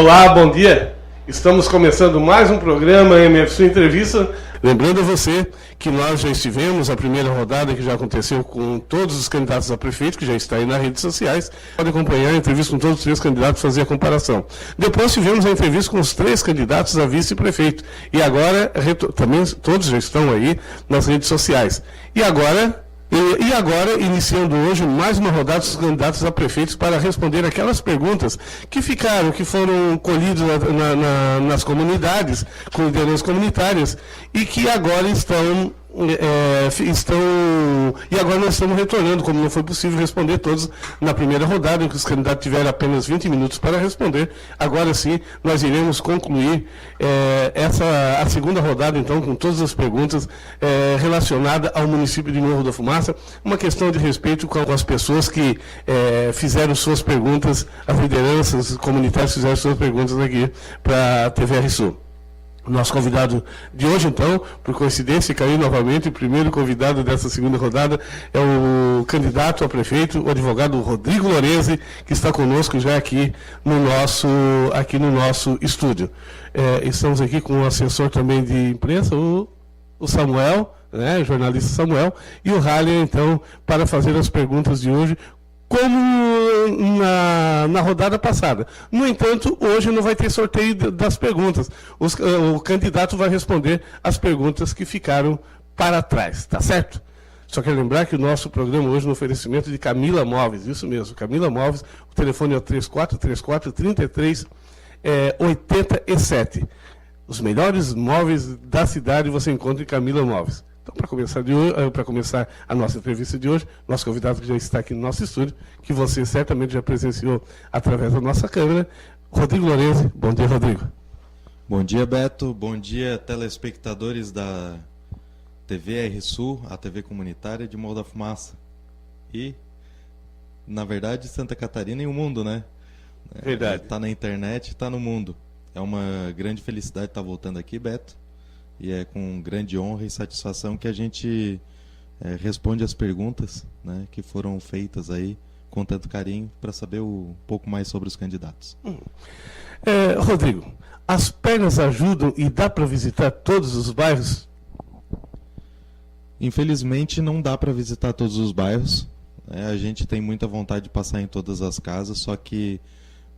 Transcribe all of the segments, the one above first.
Olá, bom dia. Estamos começando mais um programa MFSU Entrevista. Lembrando a você que nós já estivemos, a primeira rodada que já aconteceu com todos os candidatos a prefeito, que já está aí nas redes sociais. Pode acompanhar a entrevista com todos os 3 candidatos e fazer a comparação. Depois tivemos a entrevista com os 3 candidatos a vice-prefeito. E agora, também todos já estão aí nas redes sociais. E agora, iniciando hoje mais uma rodada dos candidatos a prefeitos para responder aquelas perguntas que foram colhidas nas comunidades, com lideranças comunitárias, e que agora e agora nós estamos retornando, como não foi possível responder todos na primeira rodada, em que os candidatos tiveram apenas 20 minutos para responder. Agora sim, nós iremos concluir a segunda rodada, então, com todas as perguntas relacionadas ao município de Morro da Fumaça, uma questão de respeito com as pessoas que fizeram suas perguntas, as lideranças comunitárias fizeram suas perguntas aqui para a TV RSU. Nosso convidado de hoje, então, por coincidência, caiu novamente, o primeiro convidado dessa segunda rodada é o candidato a prefeito, o advogado Rodrigo Lorenzi, que está conosco já aqui no nosso estúdio. Estamos aqui com o assessor também de imprensa, o Samuel, né, o jornalista Samuel, e o Haller, então, para fazer as perguntas de hoje, como na rodada passada. No entanto, hoje não vai ter sorteio das perguntas. O candidato vai responder as perguntas que ficaram para trás, tá certo? Só quero lembrar que o nosso programa hoje no oferecimento de Camila Móveis, isso mesmo, Camila Móveis, o telefone é o 3434-3387. Os melhores móveis da cidade você encontra em Camila Móveis. Então, para começar a nossa entrevista de hoje, nosso convidado que já está aqui no nosso estúdio, que você certamente já presenciou através da nossa câmera, Rodrigo Lorenzi. Bom dia, Rodrigo. Bom dia, Beto. Bom dia, telespectadores da TV RSU, a TV comunitária de Morro da Fumaça. E, na verdade, Santa Catarina e o mundo, né? Verdade. Está na internet, está no mundo. É uma grande felicidade estar voltando aqui, Beto. E é com grande honra e satisfação que a gente responde as perguntas, né, que foram feitas aí com tanto carinho para saber um pouco mais sobre os candidatos. Rodrigo, as pernas ajudam e dá para visitar todos os bairros? Infelizmente não dá para visitar todos os bairros. A gente tem muita vontade de passar em todas as casas, só que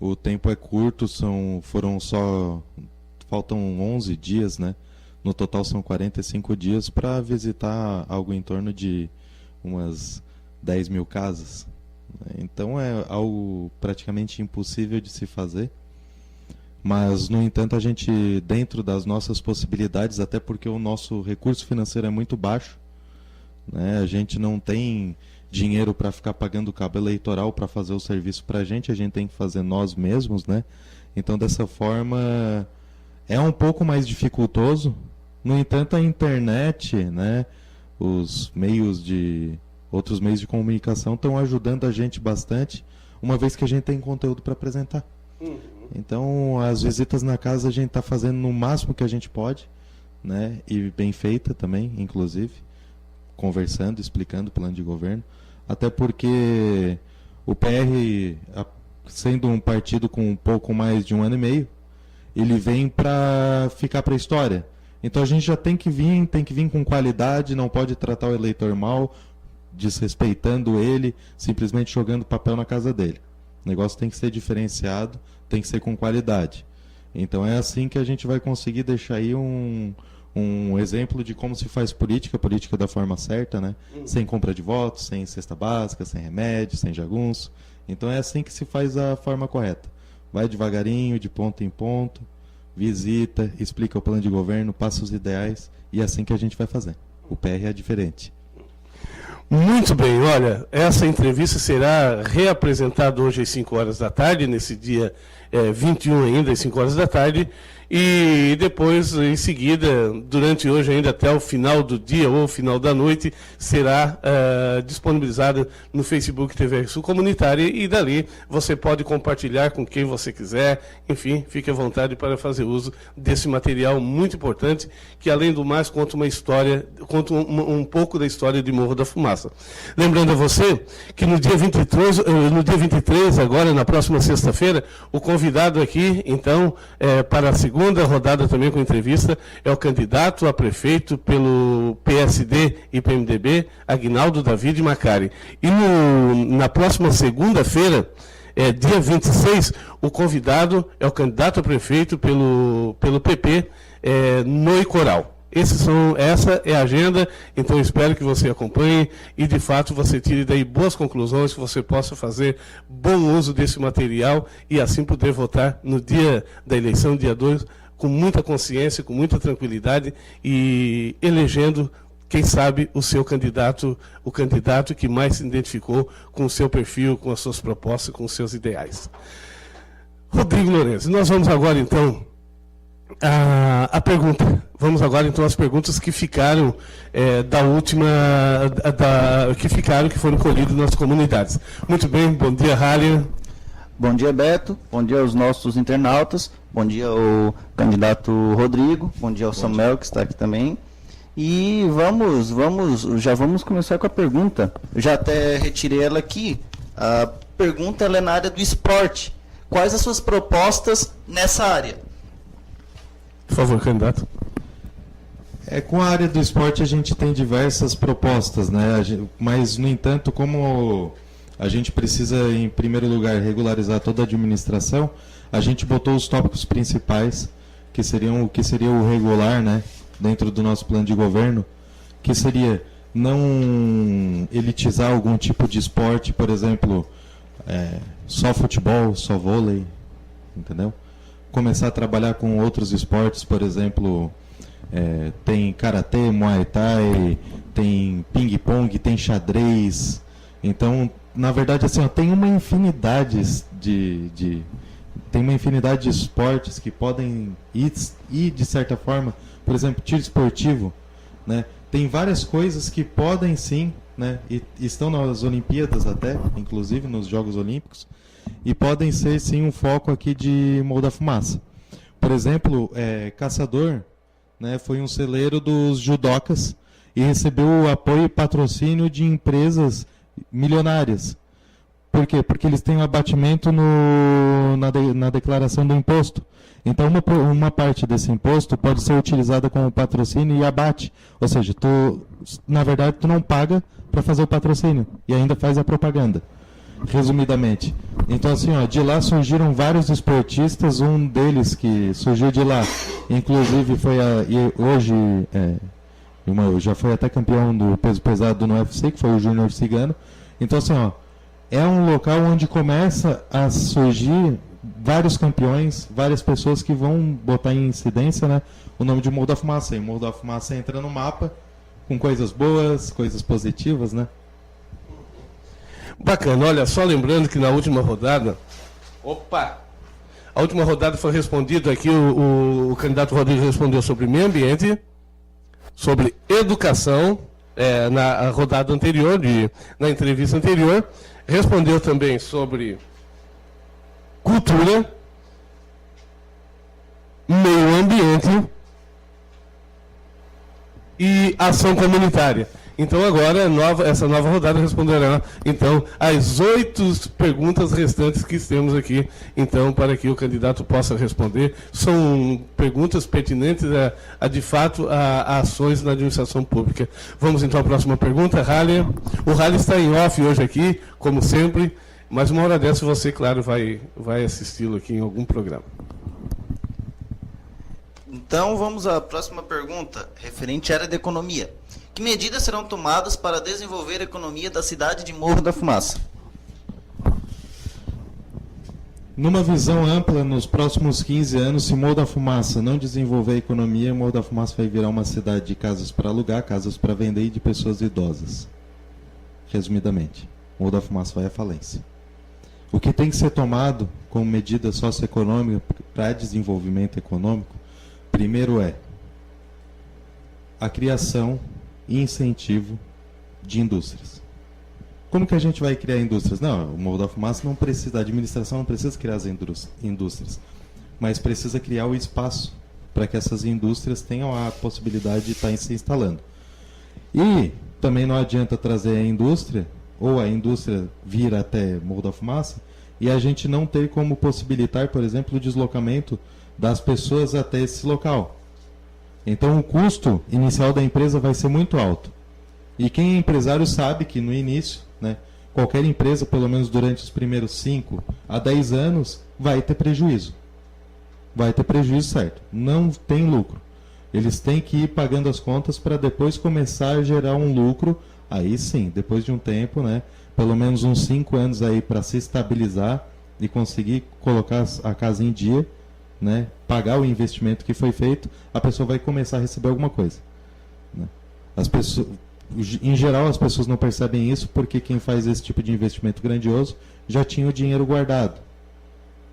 o tempo é curto, faltam 11 dias, né? No total são 45 dias para visitar algo em torno de umas 10 mil casas. Então é algo praticamente impossível de se fazer. Mas, no entanto, a gente, dentro das nossas possibilidades, até porque o nosso recurso financeiro é muito baixo, né? A gente não tem dinheiro para ficar pagando cabo eleitoral para fazer o serviço para a gente tem que fazer nós mesmos, né? Então, dessa forma, é um pouco mais dificultoso. No entanto, a internet, né, outros meios de comunicação estão ajudando a gente bastante, uma vez que a gente tem conteúdo para apresentar. Então, as visitas na casa a gente está fazendo no máximo que a gente pode, né, e bem feita também, inclusive, conversando, explicando o plano de governo, até porque o PR, sendo um partido com um pouco mais de 1 ano e meio, ele vem para ficar para a história. Então a gente já tem que vir com qualidade, não pode tratar o eleitor mal, desrespeitando ele, simplesmente jogando papel na casa dele. O negócio tem que ser diferenciado, tem que ser com qualidade. Então é assim que a gente vai conseguir deixar aí um exemplo de como se faz política da forma certa, né? Sem compra de votos, sem cesta básica, sem remédio, sem jagunço. Então é assim que se faz a forma correta. Vai devagarinho, de ponto em ponto, visita, explica o plano de governo, passa os ideais, e é assim que a gente vai fazer. O PR é diferente. Muito bem, olha, essa entrevista será reapresentada hoje às 5 horas da tarde, nesse dia 21 ainda, às 5 horas da tarde, e depois, em seguida, durante hoje ainda até o final do dia ou final da noite, será disponibilizada no Facebook TV RSU Comunitária, e dali você pode compartilhar com quem você quiser, enfim, fique à vontade para fazer uso desse material muito importante, que além do mais conta uma história, conta um pouco da história de Morro da Fumaça. Lembrando a você que no dia 23, agora na próxima sexta-feira, o convidado convidado aqui, então, para a segunda rodada também com entrevista, é o candidato a prefeito pelo PSD e PMDB, Aguinaldo David Macari. E na próxima segunda-feira, dia 26, o convidado é o candidato a prefeito pelo PP, no Icoral. Essa é a agenda, então espero que você acompanhe e, de fato, você tire daí boas conclusões, que você possa fazer bom uso desse material e assim poder votar no dia da eleição, dia 2, com muita consciência, com muita tranquilidade e elegendo, quem sabe, o seu candidato, o candidato que mais se identificou com o seu perfil, com as suas propostas, com os seus ideais. Rodrigo Lourenço, nós vamos agora, então, a pergunta. Vamos agora então às perguntas que ficaram que foram colhidas nas comunidades. Muito bem, bom dia, Halia. Bom dia, Beto. Bom dia aos nossos internautas. Bom dia ao candidato Rodrigo. Bom dia ao Samuel, que está aqui também. E já vamos começar com a pergunta. Eu já até retirei ela aqui. A pergunta ela é na área do esporte. Quais as suas propostas nessa área? Por favor, candidato. Com a área do esporte a gente tem diversas propostas, né? Mas, no entanto, como a gente precisa, em primeiro lugar, regularizar toda a administração, a gente botou os tópicos principais, que seriam o que seria o regular, né? Dentro do nosso plano de governo, que seria não elitizar algum tipo de esporte, por exemplo, só futebol, só vôlei, entendeu? Começar a trabalhar com outros esportes, por exemplo, tem karatê, muay thai, tem ping-pong, tem xadrez. Então, na verdade, assim, tem uma infinidade de esportes que podem ir, de certa forma, por exemplo, tiro esportivo, né? Tem várias coisas que podem sim, né? E estão nas Olimpíadas até, inclusive nos Jogos Olímpicos, e podem ser sim um foco aqui de Morro da Fumaça. Por exemplo, Caçador, né, foi um celeiro dos judocas e recebeu o apoio e patrocínio de empresas milionárias. Por quê? Porque eles têm um abatimento na declaração do imposto. Então, uma parte desse imposto pode ser utilizada como patrocínio e abate. Ou seja, na verdade, tu não paga para fazer o patrocínio e ainda faz a propaganda. Resumidamente. Então, assim, de lá surgiram vários esportistas, um deles que surgiu de lá, inclusive já foi até campeão do peso pesado no UFC, que foi o Júnior Cigano. Então, assim, é um local onde começa a surgir vários campeões, várias pessoas que vão botar em incidência, né, o nome de Morro da Fumaça. E o Morro da Fumaça entra no mapa com coisas boas, coisas positivas, né? Bacana, olha, só lembrando que na última rodada, a última rodada foi respondido aqui, o candidato Rodrigo respondeu sobre meio ambiente, sobre educação, na rodada anterior, na entrevista anterior, respondeu também sobre cultura, meio ambiente e ação comunitária. Então agora, essa nova rodada responderá, então, as 8 perguntas restantes que temos aqui, então, para que o candidato possa responder. São perguntas pertinentes de fato, a ações na administração pública. Vamos então à próxima pergunta, Halia. O Halia está em off hoje aqui, como sempre, mas uma hora dessa você, claro, vai assisti-lo aqui em algum programa. Então, vamos à próxima pergunta, referente à área da economia. Que medidas serão tomadas para desenvolver a economia da cidade de Morro da Fumaça? Numa visão ampla, nos próximos 15 anos, se Morro da Fumaça não desenvolver a economia, Morro da Fumaça vai virar uma cidade de casas para alugar, casas para vender e de pessoas idosas. Resumidamente, Morro da Fumaça vai à falência. O que tem que ser tomado como medida socioeconômica para desenvolvimento econômico, primeiro a criação e incentivo de indústrias. Como que a gente vai criar indústrias? Não, o Morro da Fumaça não precisa, a administração não precisa criar as indústrias, mas precisa criar o espaço para que essas indústrias tenham a possibilidade de estar se instalando. E também não adianta trazer a indústria, ou a indústria vir até Morro da Fumaça, e a gente não ter como possibilitar, por exemplo, o deslocamento das pessoas até esse local. Então o custo inicial da empresa vai ser muito alto. E quem é empresário sabe que no início, né, qualquer empresa, pelo menos durante os primeiros 5 a 10 anos, vai ter prejuízo. Vai ter prejuízo, certo. Não tem lucro. Eles têm que ir pagando as contas para depois começar a gerar um lucro. Aí sim, depois de um tempo, né, pelo menos uns 5 anos aí para se estabilizar e conseguir colocar a casa em dia, né, pagar o investimento que foi feito, a pessoa vai começar a receber alguma coisa. Né? As pessoas, em geral, as pessoas não percebem isso porque quem faz esse tipo de investimento grandioso já tinha o dinheiro guardado,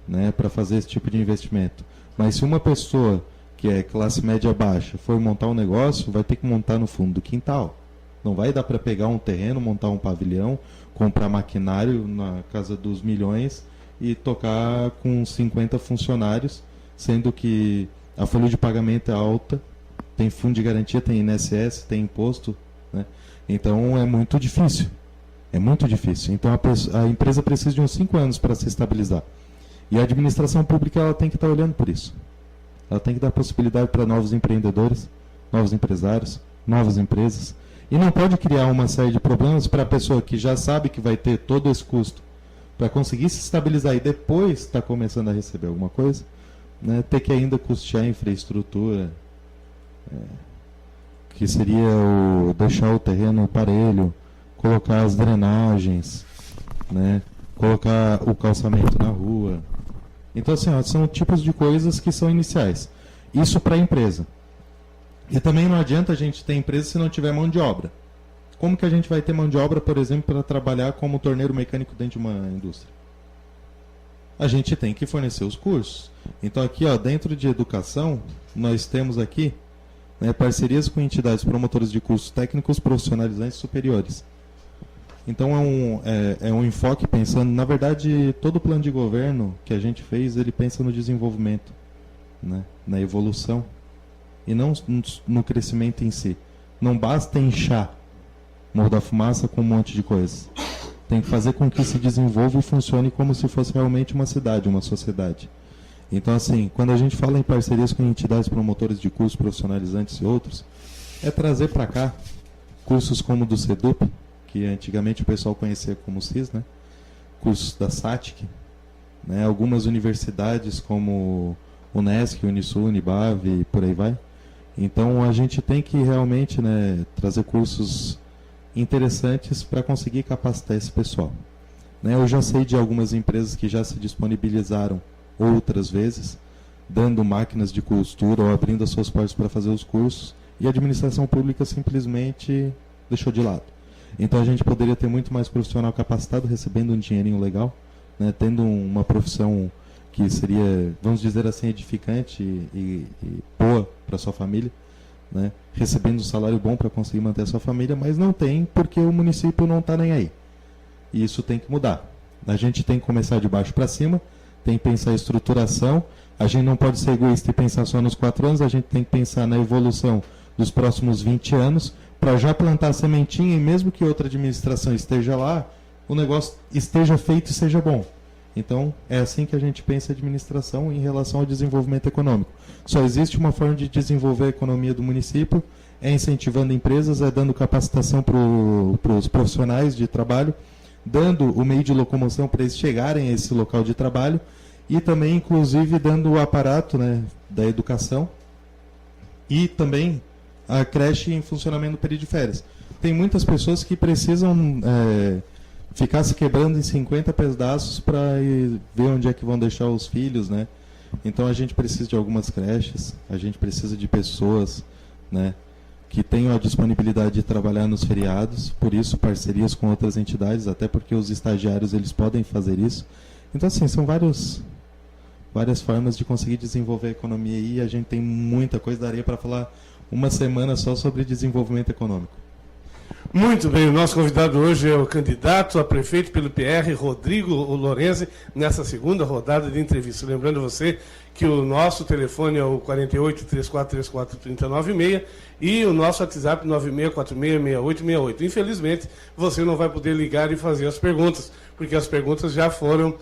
né, para fazer esse tipo de investimento. Mas se uma pessoa que é classe média baixa for montar um negócio, vai ter que montar no fundo do quintal. Não vai dar para pegar um terreno, montar um pavilhão, comprar maquinário na casa dos milhões e tocar com 50 funcionários, sendo que a folha de pagamento é alta, tem fundo de garantia, tem INSS, tem imposto, né? Então é muito difícil. É muito difícil. Então a empresa precisa de uns 5 anos para se estabilizar. E a administração pública ela tem que estar olhando por isso. Ela tem que dar possibilidade para novos empreendedores, novos empresários, novas empresas. E não pode criar uma série de problemas para a pessoa que já sabe que vai ter todo esse custo para conseguir se estabilizar e depois está começando a receber alguma coisa, né, ter que ainda custear a infraestrutura, que seria deixar o terreno parelho, colocar as drenagens, né, colocar o calçamento na rua. Então, assim, são tipos de coisas que são iniciais. Isso para a empresa. E também não adianta a gente ter empresa se não tiver mão de obra. Como que a gente vai ter mão de obra, por exemplo, para trabalhar como torneiro mecânico dentro de uma indústria? A gente tem que fornecer os cursos. Então, aqui, ó, dentro de educação, nós temos aqui, né, parcerias com entidades promotoras de cursos técnicos profissionalizantes superiores. Então é um enfoque pensando, na verdade, todo o plano de governo que a gente fez, ele pensa no desenvolvimento, né, na evolução, e não no crescimento em si. Não basta inchar Morro da Fumaça com um monte de coisas. Tem que fazer com que se desenvolva e funcione como se fosse realmente uma cidade, uma sociedade. Então, assim, quando a gente fala em parcerias com entidades promotoras de cursos profissionalizantes e outros, é trazer para cá cursos como o do SEDUP, que antigamente o pessoal conhecia como CIS, né? Cursos da SATIC, né? Algumas universidades como Unesc, Unisul, Unibave e por aí vai. Então a gente tem que realmente, né, trazer cursos interessantes para conseguir capacitar esse pessoal. Né? Eu já sei de algumas empresas que já se disponibilizaram outras vezes, dando máquinas de costura ou abrindo as suas portas para fazer os cursos, e a administração pública simplesmente deixou de lado. Então a gente poderia ter muito mais profissional capacitado, recebendo um dinheirinho legal, né, tendo uma profissão que seria, vamos dizer assim, edificante e boa para sua família, né, recebendo um salário bom para conseguir manter a sua família, mas não tem porque o município não está nem aí. E isso tem que mudar. A gente tem que começar de baixo para cima, tem que pensar em estruturação, a gente não pode ser egoísta e pensar só nos 4 anos, a gente tem que pensar na evolução dos próximos 20 anos, para já plantar a sementinha, e mesmo que outra administração esteja lá, o negócio esteja feito e seja bom. Então, é assim que a gente pensa a administração em relação ao desenvolvimento econômico. Só existe uma forma de desenvolver a economia do município, é incentivando empresas, é dando capacitação para os profissionais de trabalho, dando o meio de locomoção para eles chegarem a esse local de trabalho, e também, inclusive, dando o aparato, né, da educação, e também a creche em funcionamento no período de férias. Tem muitas pessoas que precisam ficar se quebrando em 50 pedaços para ver onde é que vão deixar os filhos, né? Então a gente precisa de algumas creches, a gente precisa de pessoas, né, que tenham a disponibilidade de trabalhar nos feriados, por isso parcerias com outras entidades, até porque os estagiários eles podem fazer isso. Então, assim, são várias formas de conseguir desenvolver a economia, e a gente tem muita coisa, daria para falar uma semana só sobre desenvolvimento econômico. Muito bem, o nosso convidado hoje é o candidato a prefeito pelo PR, Rodrigo Lorenzi, nessa segunda rodada de entrevista. Lembrando você que o nosso telefone é o 48-3434-3096 e o nosso WhatsApp 96466868. Infelizmente, você não vai poder ligar e fazer as perguntas, porque as perguntas já foram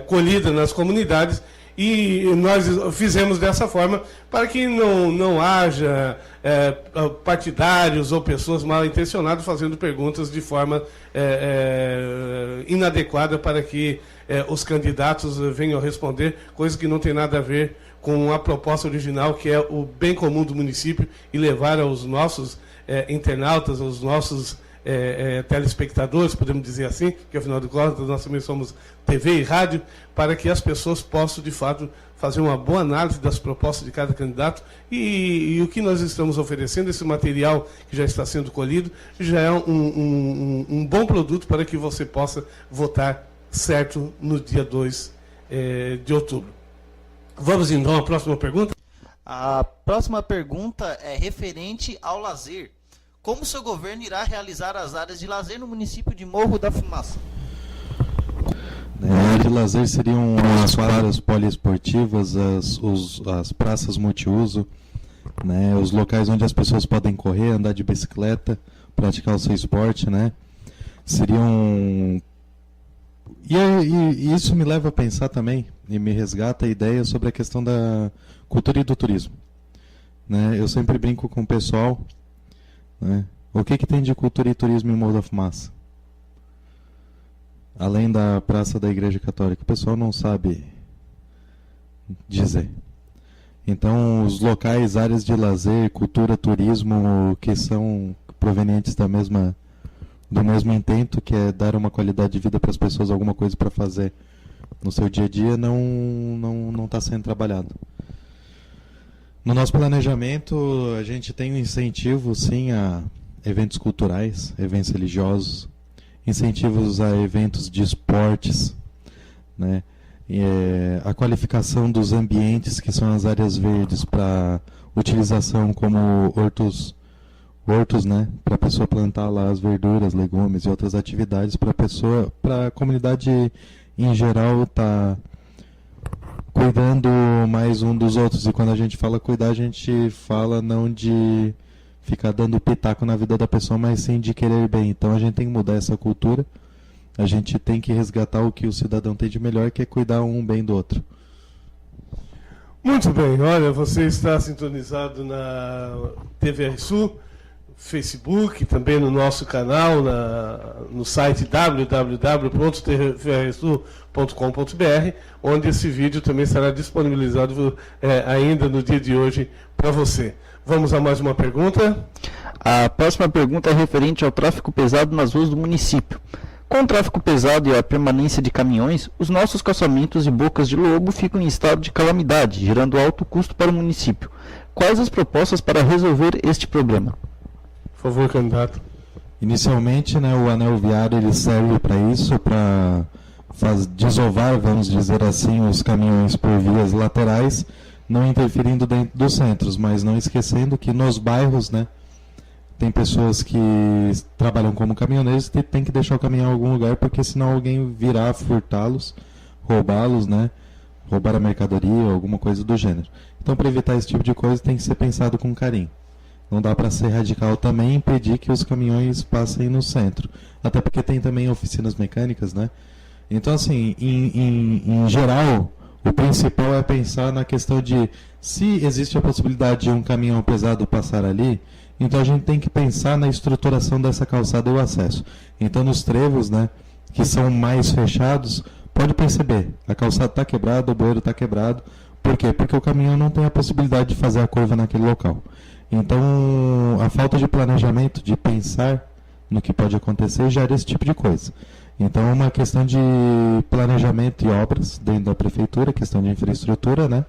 colhida nas comunidades, e nós fizemos dessa forma para que não haja partidários ou pessoas mal intencionadas fazendo perguntas de forma inadequada para que os candidatos venham responder, coisa que não tem nada a ver com a proposta original, que é o bem comum do município, e levar aos nossos internautas, aos nossos telespectadores, podemos dizer assim, que afinal de contas nós também somos TV e rádio, para que as pessoas possam, de fato, fazer uma boa análise das propostas de cada candidato, e o que nós estamos oferecendo, esse material que já está sendo colhido, já é um bom produto para que você possa votar certo no dia 2 de outubro. Vamos então à próxima pergunta? A próxima pergunta é referente ao lazer. Como o seu governo irá realizar as áreas de lazer no município de Morro da Fumaça? A área de lazer seriam as quadras poliesportivas, as praças multiuso, né, os locais onde as pessoas podem correr, andar de bicicleta, praticar o seu esporte, né? Seriam... E isso me leva a pensar também, e me resgata a ideia sobre a questão da cultura e do turismo. Né? Eu sempre brinco com o pessoal, né? O que tem de cultura e turismo em Morro da Fumaça? Além da Praça da Igreja Católica, o pessoal não sabe dizer. Então, os locais, áreas de lazer, cultura, turismo, que são provenientes do mesmo intento, que é dar uma qualidade de vida para as pessoas, alguma coisa para fazer no seu dia a dia, não está sendo trabalhado. No nosso planejamento, a gente tem um incentivo, sim, a eventos culturais, eventos religiosos, incentivos a eventos de esportes, né? A qualificação dos ambientes, que são as áreas verdes, para utilização como hortos, né? Para a pessoa plantar lá as verduras, legumes e outras atividades, para a comunidade em geral estar cuidando mais um dos outros. E quando a gente fala cuidar, a gente fala não de ficar dando pitaco na vida da pessoa, mas sim de querer bem. Então a gente tem que mudar essa cultura, a gente tem que resgatar o que o cidadão tem de melhor, que é cuidar um bem do outro. Muito bem, olha, você está sintonizado na TVR Sul, Facebook, também no nosso canal, no site www.tvrsul.com.br, onde esse vídeo também será disponibilizado ainda no dia de hoje para você. Vamos a mais uma pergunta. A próxima pergunta é referente ao tráfego pesado nas ruas do município. Com o tráfego pesado e a permanência de caminhões, os nossos calçamentos e bocas de lobo ficam em estado de calamidade, gerando alto custo para o município. Quais as propostas para resolver este problema? Por favor, candidato. Inicialmente, né, o anel viário ele serve para isso, para desovar, vamos dizer assim, os caminhões por vias laterais, não interferindo dentro dos centros, mas não esquecendo que nos bairros, né, tem pessoas que trabalham como caminhoneiros e tem que deixar o caminhão em algum lugar, porque senão alguém virá furtá-los, roubá-los, né, roubar a mercadoria, alguma coisa do gênero. Então, para evitar esse tipo de coisa, tem que ser pensado com carinho. Não dá para ser radical também e impedir que os caminhões passem no centro. Até porque tem também oficinas mecânicas, né? Então, assim, em geral, o principal é pensar na questão de se existe a possibilidade de um caminhão pesado passar ali, então a gente tem que pensar na estruturação dessa calçada e o acesso. Então, nos trevos, né, que são mais fechados, pode perceber, a calçada está quebrada, o bueiro está quebrado. Por quê? Porque o caminhão não tem a possibilidade de fazer a curva naquele local. Então, a falta de planejamento, de pensar no que pode acontecer, gera esse tipo de coisa. Então, é uma questão de planejamento e obras dentro da prefeitura, questão de infraestrutura, né?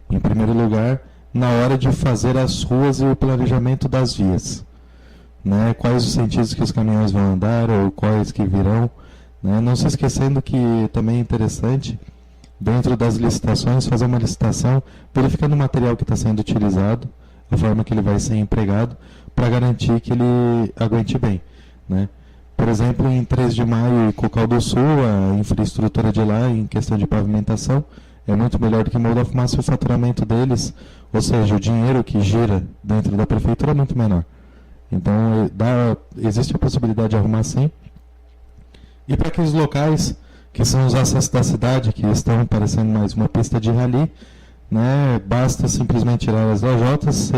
Em primeiro lugar, na hora de fazer as ruas e o planejamento das vias. Né? Quais os sentidos que os caminhões vão andar ou quais que virão. Né? Não se esquecendo que também é interessante, dentro das licitações, fazer uma licitação verificando o material que está sendo utilizado, a forma que ele vai ser empregado, para garantir que ele aguente bem. Né? Por exemplo, em 3 de Maio e Cocal do Sul, a infraestrutura de lá, em questão de pavimentação, é muito melhor do que Morro da Fumaça, e o faturamento deles, ou seja, o dinheiro que gira dentro da prefeitura é muito menor. Então, existe a possibilidade de arrumar sim. E para aqueles locais que são os acessos da cidade, que estão parecendo mais uma pista de rally, né? Basta simplesmente tirar as lajotas,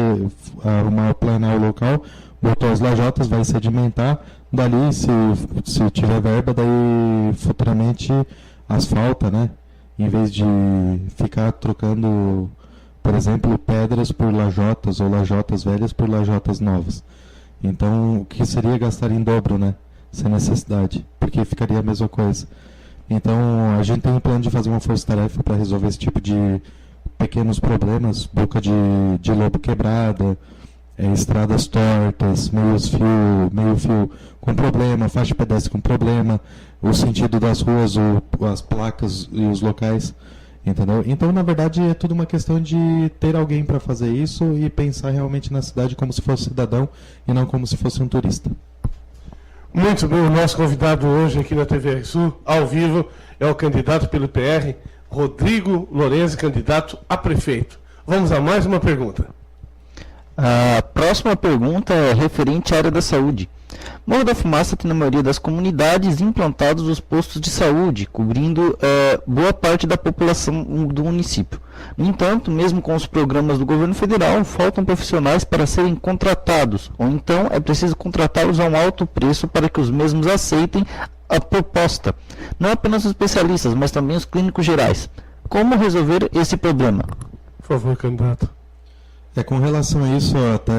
arrumar o planal local, botou as lajotas, vai sedimentar, dali, se tiver verba, daí futuramente asfalta, né? Em vez de ficar trocando, por exemplo, pedras por lajotas ou lajotas velhas por lajotas novas. Então, o que seria gastar em dobro, né? Sem necessidade, porque ficaria a mesma coisa. Então, a gente tem um plano de fazer uma força-tarefa para resolver esse tipo de pequenos problemas, boca de lobo quebrada, estradas tortas, meio fio com problema, faixa de pedestre com problema, o sentido das ruas, as placas e os locais, entendeu? Então, na verdade, é tudo uma questão de ter alguém para fazer isso e pensar realmente na cidade como se fosse cidadão e não como se fosse um turista. Muito bem, o nosso convidado hoje aqui na TV Sul, ao vivo, é o candidato pelo PR, Rodrigo Lorenzi, candidato a prefeito. Vamos a mais uma pergunta. A próxima pergunta é referente à área da saúde. Morro da Fumaça tem na maioria das comunidades implantados os postos de saúde, cobrindo boa parte da população do município. No entanto, mesmo com os programas do governo federal, faltam profissionais para serem contratados, ou então é preciso contratá-los a um alto preço para que os mesmos aceitem a proposta. Não apenas os especialistas, mas também os clínicos gerais. Como resolver esse problema? Por favor, candidato. Com relação a isso, eu até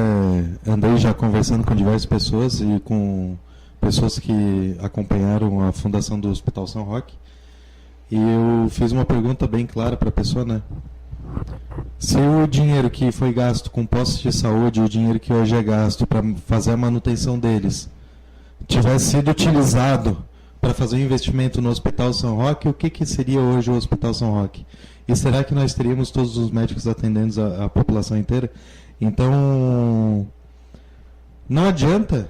andei já conversando com diversas pessoas e com pessoas que acompanharam a fundação do Hospital São Roque. E eu fiz uma pergunta bem clara para a pessoa, né? Se o dinheiro que foi gasto com postos de saúde, o dinheiro que hoje é gasto para fazer a manutenção deles, tivesse sido utilizado para fazer um investimento no Hospital São Roque, o que seria hoje o Hospital São Roque? E será que nós teríamos todos os médicos atendendo a população inteira? Então, não adianta,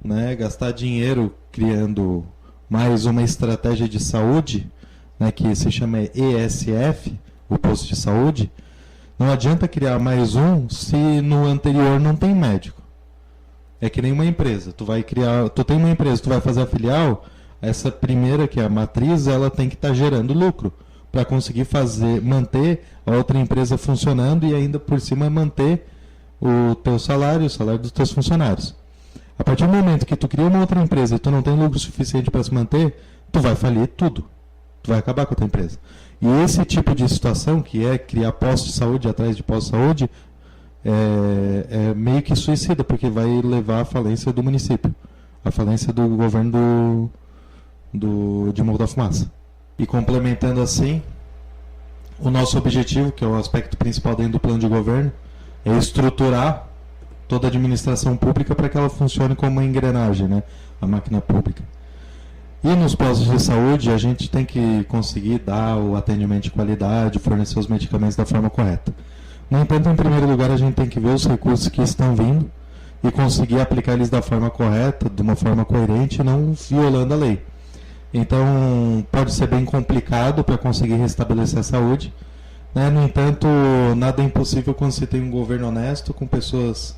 né, gastar dinheiro criando mais uma estratégia de saúde, né, que se chama ESF, o posto de saúde. Não adianta criar mais um se no anterior não tem médico. É que nem uma empresa. Tu tem uma empresa, tu vai fazer a filial, essa primeira, que é a matriz, ela tem que estar gerando lucro para conseguir manter a outra empresa funcionando e ainda por cima manter o teu salário, o salário dos teus funcionários. A partir do momento que tu cria uma outra empresa e tu não tem lucro suficiente para se manter, tu vai falir tudo. Tu vai acabar com a tua empresa. E esse tipo de situação, que é criar postos de saúde atrás de postos de saúde, é meio que suicida, porque vai levar à falência do município, à falência do governo de Morro da Fumaça. E complementando assim, o nosso objetivo, que é o aspecto principal dentro do plano de governo, é estruturar toda a administração pública para que ela funcione como uma engrenagem, né? A máquina pública. E nos postos de saúde, a gente tem que conseguir dar o atendimento de qualidade, fornecer os medicamentos da forma correta. No entanto, em primeiro lugar, a gente tem que ver os recursos que estão vindo e conseguir aplicar eles da forma correta, de uma forma coerente, não violando a lei. Então, pode ser bem complicado para conseguir restabelecer a saúde, né? No entanto, nada é impossível quando se tem um governo honesto, com pessoas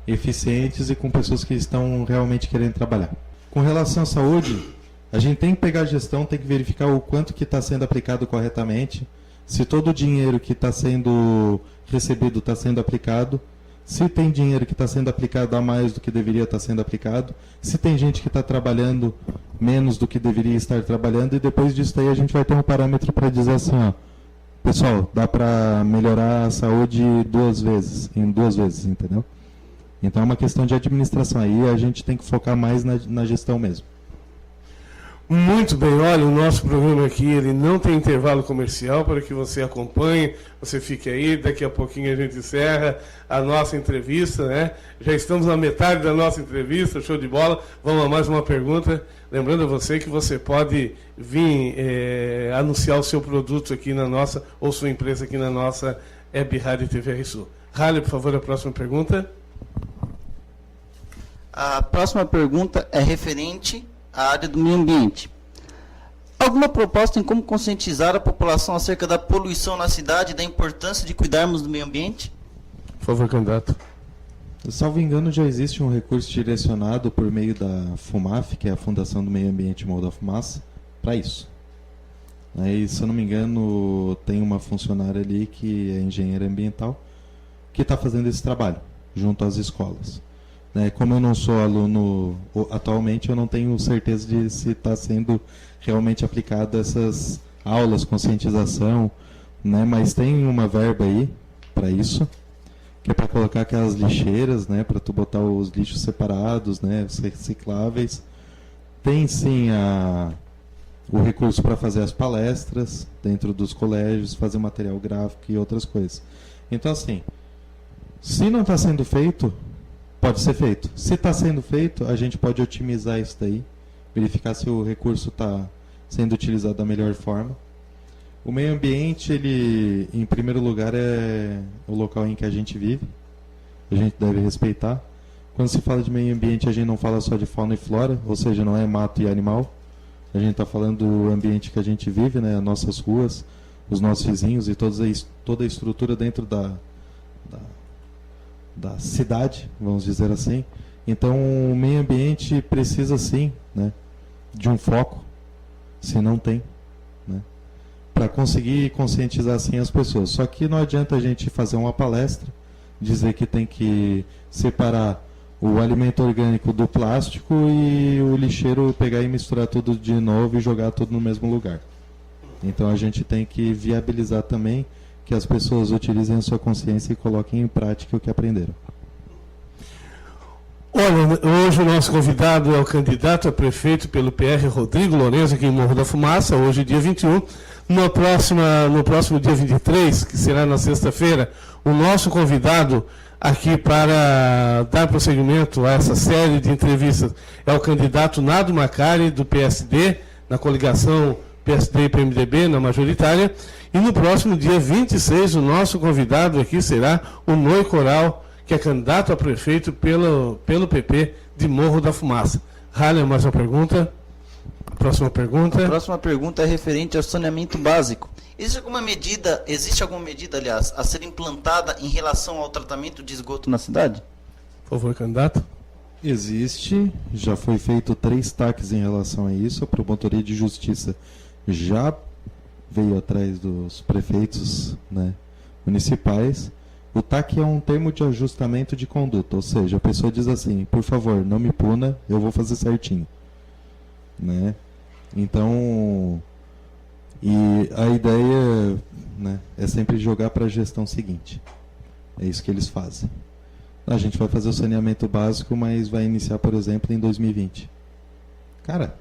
eficientes e com pessoas que estão realmente querendo trabalhar. Com relação à saúde, a gente tem que pegar a gestão, tem que verificar o quanto que está sendo aplicado corretamente, se todo o dinheiro que está sendo recebido está sendo aplicado, se tem dinheiro que está sendo aplicado a mais do que deveria estar sendo aplicado, se tem gente que está trabalhando menos do que deveria estar trabalhando, e depois disso aí a gente vai ter um parâmetro para dizer assim, ó, pessoal, dá para melhorar a saúde em duas vezes, entendeu? Então é uma questão de administração, aí a gente tem que focar mais na gestão mesmo. Muito bem, olha, o nosso programa aqui, ele não tem intervalo comercial para que você acompanhe, você fique aí, daqui a pouquinho a gente encerra a nossa entrevista, né? Já estamos na metade da nossa entrevista, show de bola, vamos a mais uma pergunta, lembrando a você que você pode vir anunciar o seu produto aqui na nossa, ou sua empresa aqui na nossa Web Rádio TV Sul. Rádio, por favor, a próxima pergunta. A próxima pergunta é referente à área do meio ambiente. Alguma proposta em como conscientizar a população acerca da poluição na cidade e da importância de cuidarmos do meio ambiente? Por favor, candidato. Salvo engano, já existe um recurso direcionado por meio da FUMAF, que é a Fundação do Meio Ambiente Morro da Fumaça, para isso. Aí, se eu não me engano, tem uma funcionária ali que é engenheira ambiental que está fazendo esse trabalho junto às escolas. Né? Como eu não sou aluno atualmente, eu não tenho certeza de se está sendo realmente aplicado essas aulas, conscientização, né? Mas tem uma verba aí para isso, que é para colocar aquelas lixeiras, né? Para tu botar os lixos separados, né? Os recicláveis. Tem sim o recurso para fazer as palestras dentro dos colégios, fazer material gráfico e outras coisas. Então, assim, se não está sendo feito, pode ser feito. Se está sendo feito, a gente pode otimizar isso daí, verificar se o recurso está sendo utilizado da melhor forma. O meio ambiente, ele, em primeiro lugar, é o local em que a gente vive. A gente deve respeitar. Quando se fala de meio ambiente, a gente não fala só de fauna e flora, ou seja, não é mato e animal. A gente está falando do ambiente que a gente vive, né? As nossas ruas, os nossos vizinhos e toda a estrutura dentro da cidade, vamos dizer assim. Então, o meio ambiente precisa, sim, né, de um foco, se não tem, né, para conseguir conscientizar, assim, as pessoas. Só que não adianta a gente fazer uma palestra, dizer que tem que separar o alimento orgânico do plástico e o lixeiro pegar e misturar tudo de novo e jogar tudo no mesmo lugar. Então a gente tem que viabilizar também que as pessoas utilizem a sua consciência e coloquem em prática o que aprenderam. Olha, hoje o nosso convidado é o candidato a prefeito pelo PR, Rodrigo Lourenço, aqui em Morro da Fumaça, hoje dia 21. No próximo dia 23, que será na sexta-feira, o nosso convidado aqui para dar prosseguimento a essa série de entrevistas é o candidato Nado Macari, do PSD, na coligação PSD e PMDB, na majoritária. E no próximo dia 26, o nosso convidado aqui será o Noi Coral, que é candidato a prefeito pelo PP de Morro da Fumaça. Haller, mais uma pergunta? Próxima pergunta. A próxima pergunta é referente ao saneamento básico. Existe alguma medida, aliás, a ser implantada em relação ao tratamento de esgoto na cidade? Por favor, candidato. Existe, já foi feito 3 taques em relação a isso. A Promotoria de Justiça já veio atrás dos prefeitos, né, municipais. O TAC é um termo de ajustamento de conduta, ou seja, a pessoa diz assim: por favor, não me puna, eu vou fazer certinho, né? Então, e a ideia, né, é sempre jogar para a gestão seguinte. É isso que eles fazem. A gente vai fazer o saneamento básico, mas vai iniciar, por exemplo, em 2020. Cara,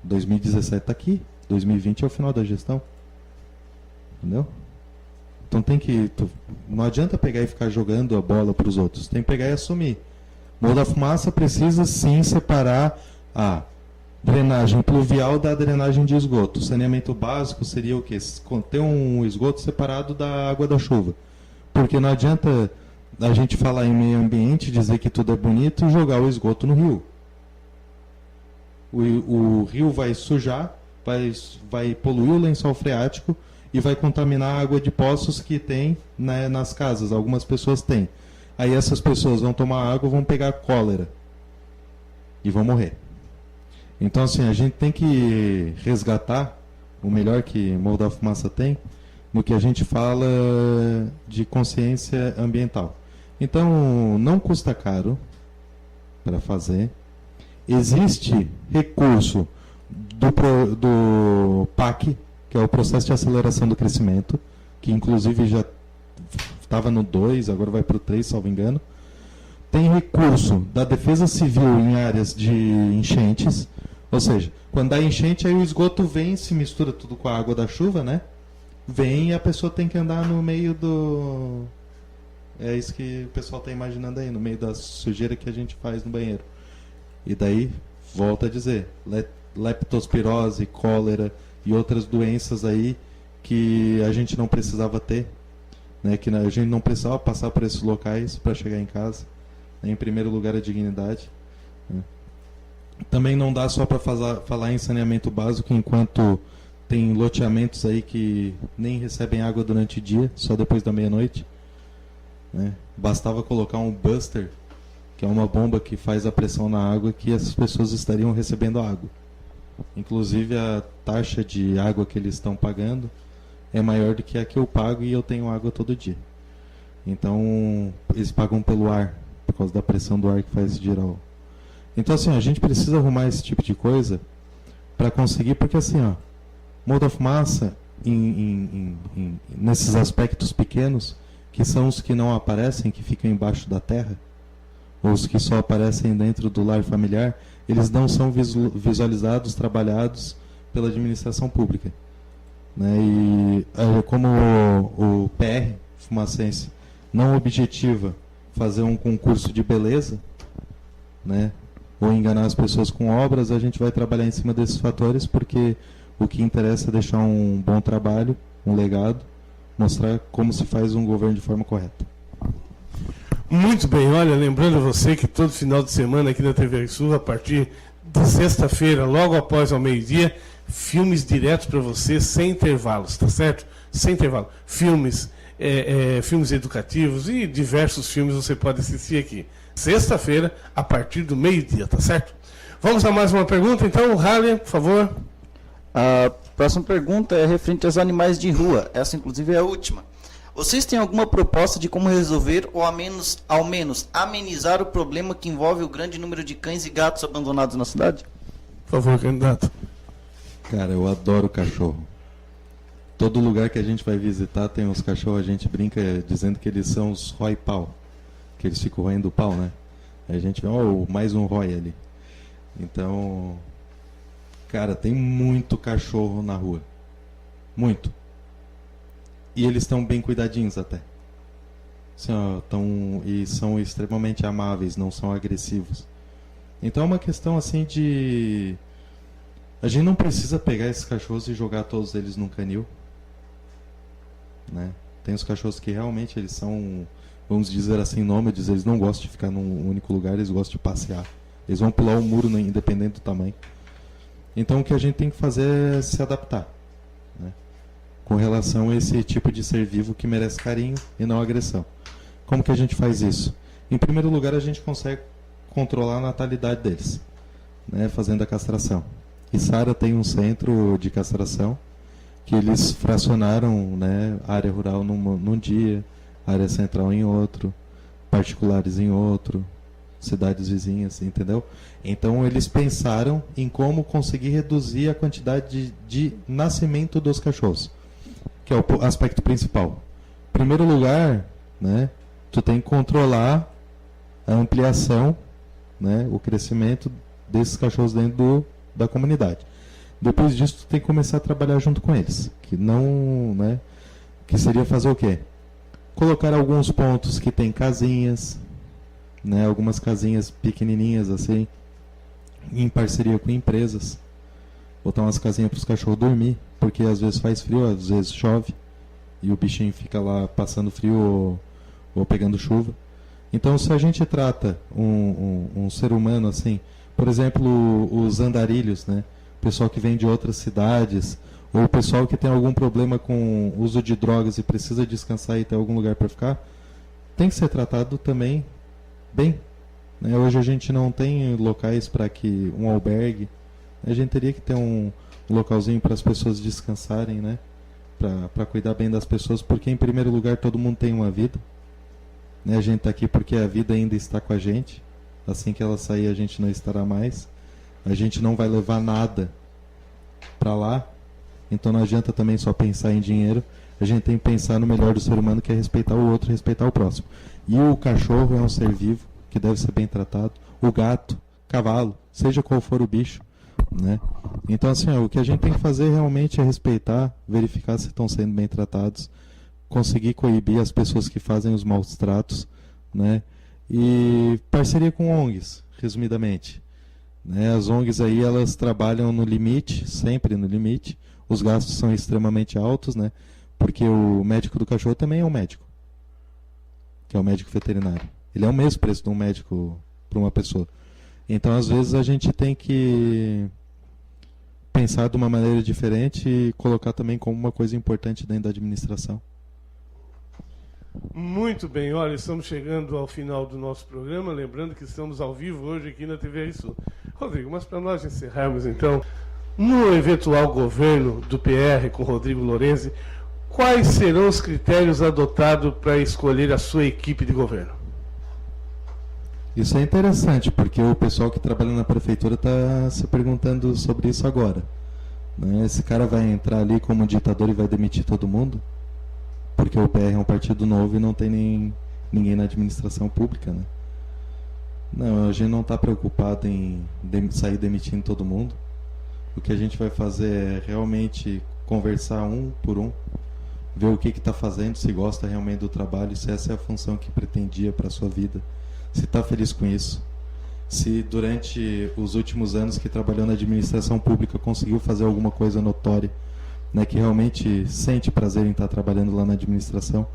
2017 está aqui, 2020 é o final da gestão. Entendeu? Então tem que... não adianta pegar e ficar jogando a bola para os outros. Tem que pegar e assumir. Morro da Fumaça precisa sim separar a drenagem pluvial da drenagem de esgoto. O saneamento básico seria o quê? Ter um esgoto separado da água da chuva. Porque não adianta a gente falar em meio ambiente, dizer que tudo é bonito e jogar o esgoto no rio. O rio vai sujar, vai poluir o lençol freático e vai contaminar a água de poços que tem, né, nas casas. Algumas pessoas têm. Aí essas pessoas vão tomar água, vão pegar cólera e vão morrer. Então, assim, a gente tem que resgatar o melhor que Morro da Fumaça tem no que a gente fala de consciência ambiental. Então, não custa caro para fazer. Existe recurso do PAC, que é o Processo de Aceleração do Crescimento, que inclusive já estava no 2, agora vai para o 3, salvo engano. Tem recurso da Defesa Civil em áreas de enchentes, ou seja, quando dá enchente, aí o esgoto vem, se mistura tudo com a água da chuva, né? Vem e a pessoa tem que andar no meio do... É isso que o pessoal está imaginando aí, no meio da sujeira que a gente faz no banheiro. E daí, volta a dizer, leptospirose, cólera e outras doenças aí que a gente não precisava ter, né? Que a gente não precisava passar por esses locais para chegar em casa. Em primeiro lugar, a dignidade, né? Também não dá só para falar em saneamento básico enquanto tem loteamentos aí que nem recebem água durante o dia, só depois da meia-noite, né? Bastava colocar um buster que é uma bomba que faz a pressão na água, que essas pessoas estariam recebendo água. Inclusive a taxa de água que eles estão pagando é maior do que a que eu pago e eu tenho água todo dia. Então eles pagam pelo ar, por causa da pressão do ar que faz girar. Então assim, a gente precisa arrumar esse tipo de coisa para conseguir, porque assim, ó, molde da fumaça nesses aspectos pequenos, que são os que não aparecem, que ficam embaixo da terra, ou os que só aparecem dentro do lar familiar, eles não são visualizados, trabalhados pela administração pública, né? E como o PR fumacense não objetiva fazer um concurso de beleza, né, ou enganar as pessoas com obras, a gente vai trabalhar em cima desses fatores, porque o que interessa é deixar um bom trabalho, um legado, mostrar como se faz um governo de forma correta. Muito bem, olha, lembrando você que todo final de semana aqui na TV Sul, a partir de sexta-feira, logo após ao meio-dia, filmes diretos para você, sem intervalos, tá certo? Sem intervalo. Filmes educativos e diversos filmes você pode assistir aqui. Sexta-feira, a partir do meio-dia, tá certo? Vamos a mais uma pergunta, então, Halle, por favor. A próxima pergunta é referente aos animais de rua. Essa, inclusive, é a última. Vocês têm alguma proposta de como resolver ou ao menos amenizar o problema que envolve o grande número de cães e gatos abandonados na cidade? Por favor, candidato. Cara, eu adoro cachorro. Todo lugar que a gente vai visitar tem uns cachorros, a gente brinca dizendo que eles são os rói-pau, que eles ficam roendo o pau, né? Aí a gente vê, mais um rói ali. Então, cara, tem muito cachorro na rua. Muito. E eles estão bem cuidadinhos até. Assim, e são extremamente amáveis, não são agressivos. Então é uma questão assim de... A gente não precisa pegar esses cachorros e jogar todos eles num canil, né? Tem os cachorros que realmente eles são, vamos dizer assim, nômades, eles não gostam de ficar num único lugar, eles gostam de passear. Eles vão pular o muro, independente do tamanho. Então o que a gente tem que fazer é se adaptar, né, com relação a esse tipo de ser vivo que merece carinho e não agressão. Como que a gente faz isso? Em primeiro lugar, a gente consegue controlar a natalidade deles, né, fazendo a castração. E Sara tem um centro de castração que eles fracionaram, né, área rural num dia, área central em outro, particulares em outro, cidades vizinhas, entendeu? Então eles pensaram em como conseguir reduzir a quantidade de nascimento dos cachorros, que é o aspecto principal. Em primeiro lugar, né, tu tem que controlar a ampliação, né, o crescimento desses cachorros dentro da comunidade. Depois disso, tu tem que começar a trabalhar junto com eles, que não, né, que seria fazer o quê? Colocar alguns pontos que tem casinhas, né, algumas casinhas pequenininhas assim, em parceria com empresas, botar umas casinhas para os cachorros dormir, porque às vezes faz frio, às vezes chove, e o bichinho fica lá passando frio ou pegando chuva. Então, se a gente trata um ser humano assim, por exemplo, os andarilhos, né, pessoal que vem de outras cidades, ou o pessoal que tem algum problema com uso de drogas e precisa descansar e ter algum lugar para ficar, tem que ser tratado também bem, né? Hoje a gente não tem locais para que um albergue, a gente teria que ter um localzinho para as pessoas descansarem, né? Para cuidar bem das pessoas, porque em primeiro lugar todo mundo tem uma vida, né? A gente está aqui porque a vida ainda está com a gente, assim que ela sair a gente não estará mais, a gente não vai levar nada para lá, então não adianta também só pensar em dinheiro, a gente tem que pensar no melhor do ser humano, que é respeitar o outro, respeitar o próximo. E o cachorro é um ser vivo que deve ser bem tratado, o gato, cavalo, seja qual for o bicho, né? Então assim, o que a gente tem que fazer realmente é respeitar, verificar se estão sendo bem tratados, conseguir coibir as pessoas que fazem os maus tratos, né? E parceria com ONGs, resumidamente, né? As ONGs aí, elas trabalham no limite, sempre no limite, os gastos são extremamente altos, né? Porque o médico do cachorro também é um médico, que é o médico veterinário. Ele é o mesmo preço de um médico para uma pessoa. Então, às vezes, a gente tem que pensar de uma maneira diferente e colocar também como uma coisa importante dentro da administração. Muito bem, olha, estamos chegando ao final do nosso programa, lembrando que estamos ao vivo hoje aqui na TV Sul. Rodrigo, mas para nós encerrarmos então, no eventual governo do PR com Rodrigo Lorenzi, quais serão os critérios adotados para escolher a sua equipe de governo? Isso é interessante, porque o pessoal que trabalha na prefeitura está se perguntando sobre isso agora. Né? Esse cara vai entrar ali como ditador e vai demitir todo mundo? Porque o PR é um partido novo e não tem ninguém na administração pública, né? Não, a gente não está preocupado em sair demitindo todo mundo. O que a gente vai fazer é realmente conversar um por um, ver o que está fazendo, se gosta realmente do trabalho, se essa é a função que pretendia para a sua vida, se está feliz com isso, se durante os últimos anos que trabalhou na administração pública conseguiu fazer alguma coisa notória, né, que realmente sente prazer em estar trabalhando lá na administração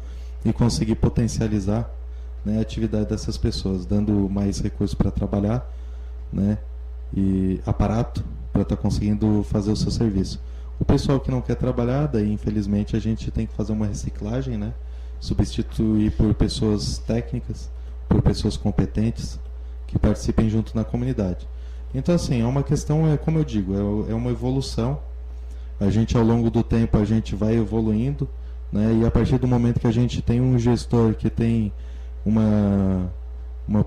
e conseguir potencializar, né, a atividade dessas pessoas, dando mais recursos para trabalhar, né, e aparato para estar conseguindo fazer o seu serviço. O pessoal que não quer trabalhar, daí infelizmente a gente tem que fazer uma reciclagem, né, substituir por pessoas técnicas, por pessoas competentes que participem junto na comunidade. Então assim, é uma questão, como eu digo, é uma evolução. A gente, ao longo do tempo, a gente vai evoluindo, né? E a partir do momento que a gente tem um gestor que tem uma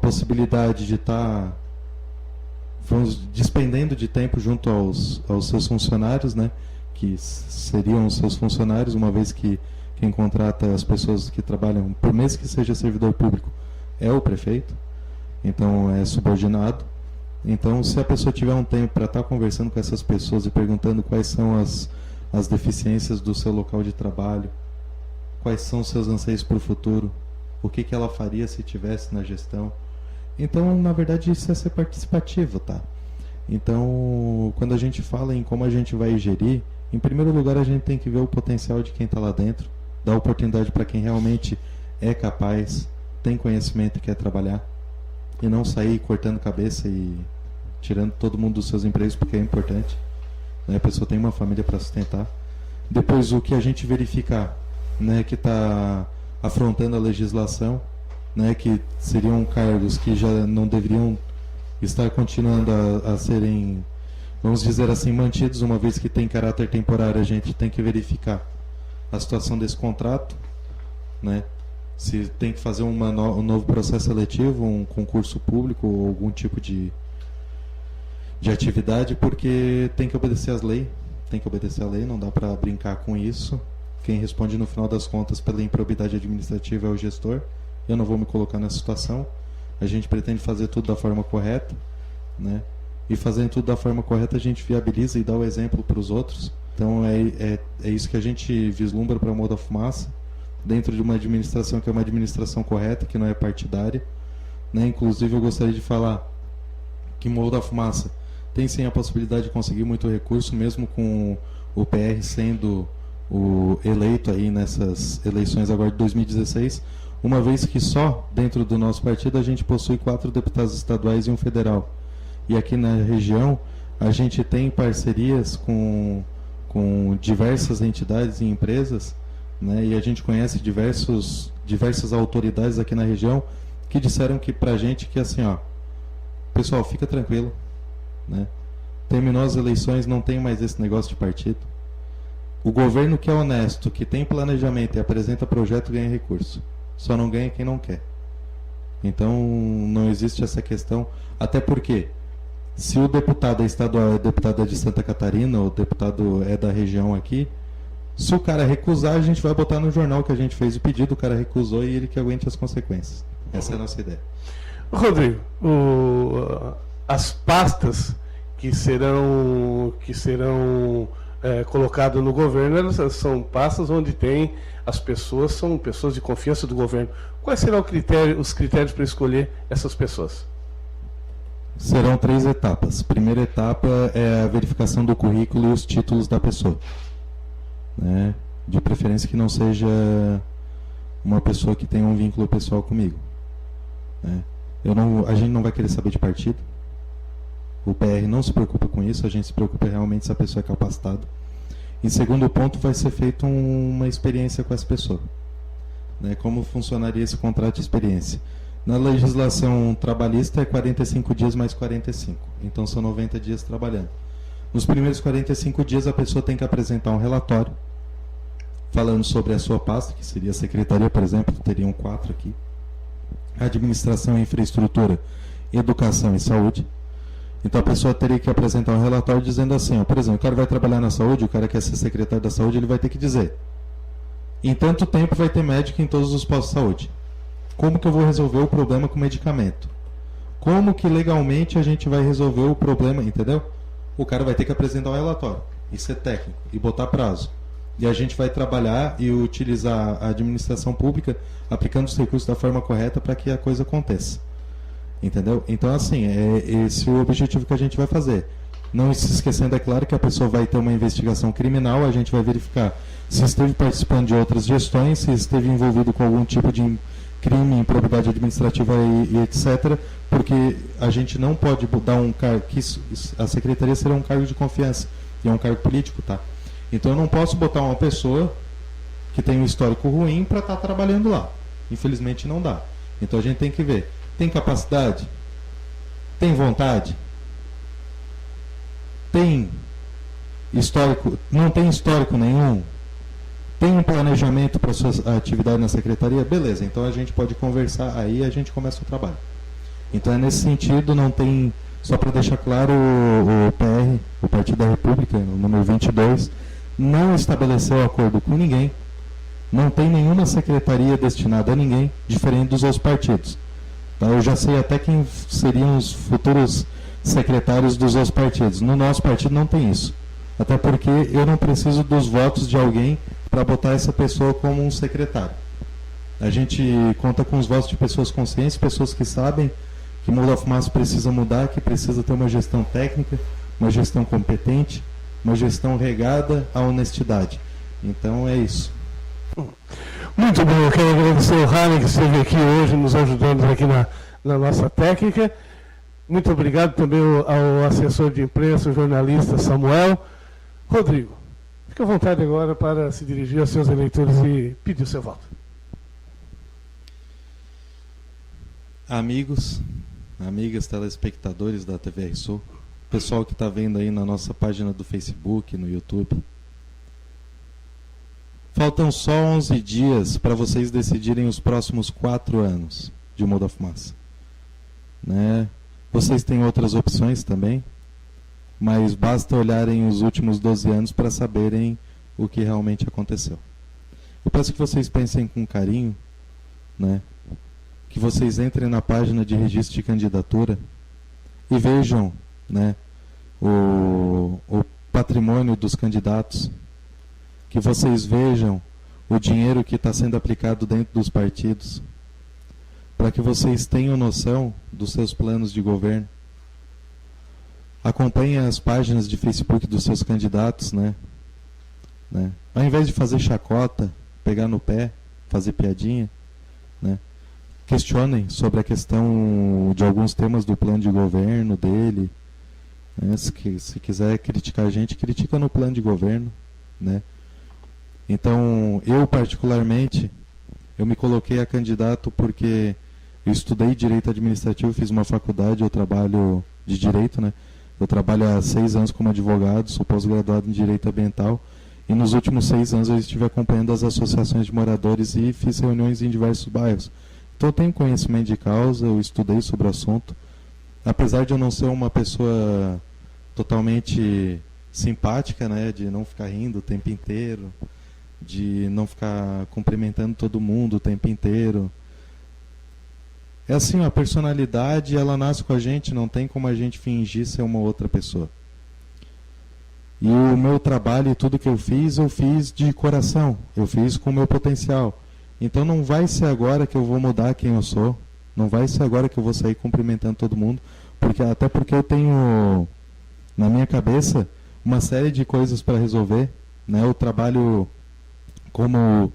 possibilidade de estar despendendo de tempo junto aos seus funcionários, né? Que seriam os seus funcionários, uma vez que quem contrata as pessoas que trabalham, por mês que seja servidor público, é o prefeito, então é subordinado. Então, se a pessoa tiver um tempo para estar conversando com essas pessoas e perguntando quais são as deficiências do seu local de trabalho, quais são os seus anseios para o futuro, o que ela faria se estivesse na gestão. Então, na verdade, isso é ser participativo, tá? Então, quando a gente fala em como a gente vai gerir, em primeiro lugar, a gente tem que ver o potencial de quem está lá dentro, dar oportunidade para quem realmente é capaz, tem conhecimento e quer trabalhar, e não sair cortando cabeça e tirando todo mundo dos seus empregos, porque é importante, né? A pessoa tem uma família para sustentar. Depois, o que a gente verificar, né, que está afrontando a legislação, né, que seriam cargos que já não deveriam estar continuando a serem, vamos dizer assim, mantidos, uma vez que tem caráter temporário, a gente tem que verificar a situação desse contrato, né? Se tem que fazer um novo processo seletivo, um concurso público ou algum tipo de atividade, porque tem que obedecer às leis, não dá para brincar com isso. Quem responde no final das contas pela improbidade administrativa é o gestor. Eu não vou me colocar nessa situação. A gente pretende fazer tudo da forma correta, né? E fazendo tudo da forma correta a gente viabiliza e dá o exemplo para os outros. Então é isso que a gente vislumbra para a Morro da Fumaça, dentro de uma administração que é uma administração correta, que não é partidária, né? Inclusive eu gostaria de falar que Morro da Fumaça tem sim a possibilidade de conseguir muito recurso, mesmo com o PR sendo o eleito aí nessas eleições agora de 2016, uma vez que só dentro do nosso partido a gente possui 4 deputados estaduais e um federal. E aqui na região a gente tem parcerias com diversas entidades e empresas, né? E a gente conhece diversas autoridades aqui na região que disseram que pra gente que assim, ó, pessoal, fica tranquilo, né? Terminou as eleições, não tem mais esse negócio de partido. O governo que é honesto, que tem planejamento e apresenta projeto, ganha recurso. Só não ganha quem não quer. Então não existe essa questão, até porque se o deputado é estadual, é deputado de Santa Catarina, o deputado é da região aqui, se o cara recusar, a gente vai botar no jornal que a gente fez o pedido, o cara recusou e ele que aguente as consequências. Essa é a nossa ideia. Rodrigo, as pastas que serão colocadas no governo, elas são pastas onde tem as pessoas, são pessoas de confiança do governo. Quais serão os critérios para escolher essas pessoas? Serão 3 etapas. Primeira etapa é a verificação do currículo e os títulos da pessoa, né? De preferência que não seja uma pessoa que tenha um vínculo pessoal comigo, né? A gente não vai querer saber de partido. O PR não se preocupa com isso, a gente se preocupa realmente se a pessoa é capacitada. Em segundo ponto, vai ser feita uma experiência com essa pessoa, né? Como funcionaria esse contrato de experiência? Na legislação trabalhista é 45 dias mais 45, então são 90 dias trabalhando. Nos primeiros 45 dias a pessoa tem que apresentar um relatório falando sobre a sua pasta, que seria a secretaria, por exemplo, teriam 4 aqui. Administração e infraestrutura, educação e saúde. Então a pessoa teria que apresentar um relatório dizendo assim, ó, por exemplo, o cara vai trabalhar na saúde, o cara quer ser secretário da saúde, ele vai ter que dizer: em tanto tempo vai ter médico em todos os postos de saúde. Como que eu vou resolver o problema com medicamento? Como que legalmente a gente vai resolver o problema, entendeu? O cara vai ter que apresentar um relatório, e ser técnico, e botar prazo. E a gente vai trabalhar e utilizar a administração pública aplicando os recursos da forma correta para que a coisa aconteça. Entendeu? Então, assim, é esse o objetivo que a gente vai fazer. Não se esquecendo, é claro, que a pessoa vai ter uma investigação criminal, a gente vai verificar se esteve participando de outras gestões, se esteve envolvido com algum tipo de crime, improbidade administrativa e etc., porque a gente não pode dar um cargo, que a secretaria será um cargo de confiança, e é um cargo político, tá? Então eu não posso botar uma pessoa que tem um histórico ruim para estar trabalhando lá. Infelizmente não dá. Então a gente tem que ver. Tem capacidade? Tem vontade? Tem histórico? Não tem histórico nenhum? Tem um planejamento para sua atividade na secretaria? Beleza, então a gente pode conversar, aí a gente começa o trabalho. Então é nesse sentido, não tem... Só para deixar claro, o PR, o Partido da República, o número 22, não estabeleceu acordo com ninguém, não tem nenhuma secretaria destinada a ninguém, diferente dos outros partidos. Tá? Eu já sei até quem seriam os futuros secretários dos outros partidos. No nosso partido não tem isso. Até porque eu não preciso dos votos de alguém para botar essa pessoa como um secretário. A gente conta com os votos de pessoas conscientes, pessoas que sabem que Morro da Fumaça precisa mudar, que precisa ter uma gestão técnica, uma gestão competente, uma gestão regada à honestidade. Então é isso. Muito bom, eu quero agradecer o Rani que esteve aqui hoje nos ajudando aqui na nossa técnica. Muito obrigado também ao assessor de imprensa, o jornalista Samuel. Rodrigo, fique à vontade agora para se dirigir aos seus eleitores e pedir o seu voto. Amigos, amigas telespectadores da TVR Sul, pessoal que está vendo aí na nossa página do Facebook, no YouTube, faltam só 11 dias para vocês decidirem os próximos 4 anos de Morro da Fumaça. Né? Vocês têm outras opções também, mas basta olharem os últimos 12 anos para saberem o que realmente aconteceu. Eu peço que vocês pensem com carinho, né? Que vocês entrem na página de registro de candidatura e vejam, né, o patrimônio dos candidatos, que vocês vejam o dinheiro que está sendo aplicado dentro dos partidos, para que vocês tenham noção dos seus planos de governo. Acompanhem as páginas de Facebook dos seus candidatos, né? Ao invés de fazer chacota, pegar no pé, fazer piadinha, né? Questionem sobre a questão de alguns temas do plano de governo dele, né? Se quiser criticar a gente, critica no plano de governo, né? Então, eu particularmente, eu me coloquei a candidato porque eu estudei Direito Administrativo, fiz uma faculdade, eu trabalho de Direito, né? Eu trabalho há 6 anos como advogado, sou pós-graduado em Direito Ambiental, e nos últimos 6 anos eu estive acompanhando as associações de moradores e fiz reuniões em diversos bairros. Então eu tenho conhecimento de causa, eu estudei sobre o assunto. Apesar de eu não ser uma pessoa totalmente simpática, né, de não ficar rindo o tempo inteiro, de não ficar cumprimentando todo mundo o tempo inteiro. É assim, a personalidade, ela nasce com a gente, não tem como a gente fingir ser uma outra pessoa. E o meu trabalho e tudo que eu fiz de coração, eu fiz com o meu potencial. Então não vai ser agora que eu vou mudar quem eu sou, não vai ser agora que eu vou sair cumprimentando todo mundo, até porque eu tenho na minha cabeça uma série de coisas para resolver, né? Eu trabalho como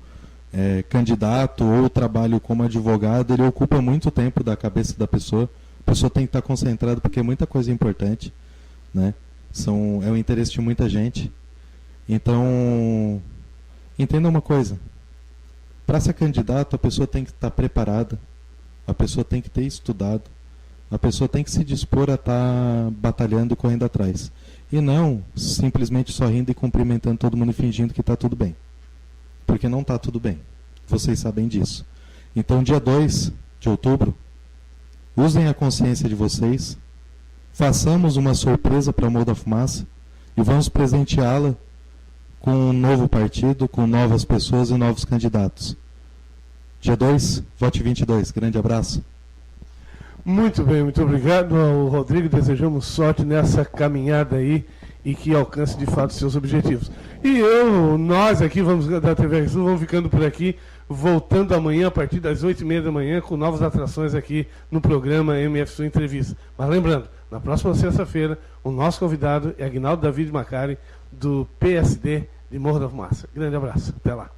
candidato ou trabalho como advogado, ele ocupa muito tempo da cabeça da pessoa. A pessoa tem que estar concentrada porque é muita coisa importante, né? É o interesse de muita gente. Então, entenda uma coisa. Para ser candidato, a pessoa tem que estar preparada, a pessoa tem que ter estudado, a pessoa tem que se dispor a estar batalhando e correndo atrás. E não simplesmente sorrindo e cumprimentando todo mundo e fingindo que está tudo bem. Porque não está tudo bem. Vocês sabem disso. Então, dia 2 de outubro, usem a consciência de vocês, façamos uma surpresa para a Morro da Fumaça e vamos presenteá-la com um novo partido, com novas pessoas e novos candidatos. Dia 2, vote 22. Grande abraço. Muito bem, muito obrigado ao Rodrigo. Desejamos sorte nessa caminhada aí e que alcance de fato seus objetivos. E nós aqui da TV Sul vamos ficando por aqui, voltando amanhã a partir das 8h30 da manhã com novas atrações aqui no programa MF Sul Entrevista. Mas lembrando, na próxima sexta-feira, o nosso convidado é Aguinaldo David Macari, do PSD de Morro da Fumaça. Grande abraço, até lá.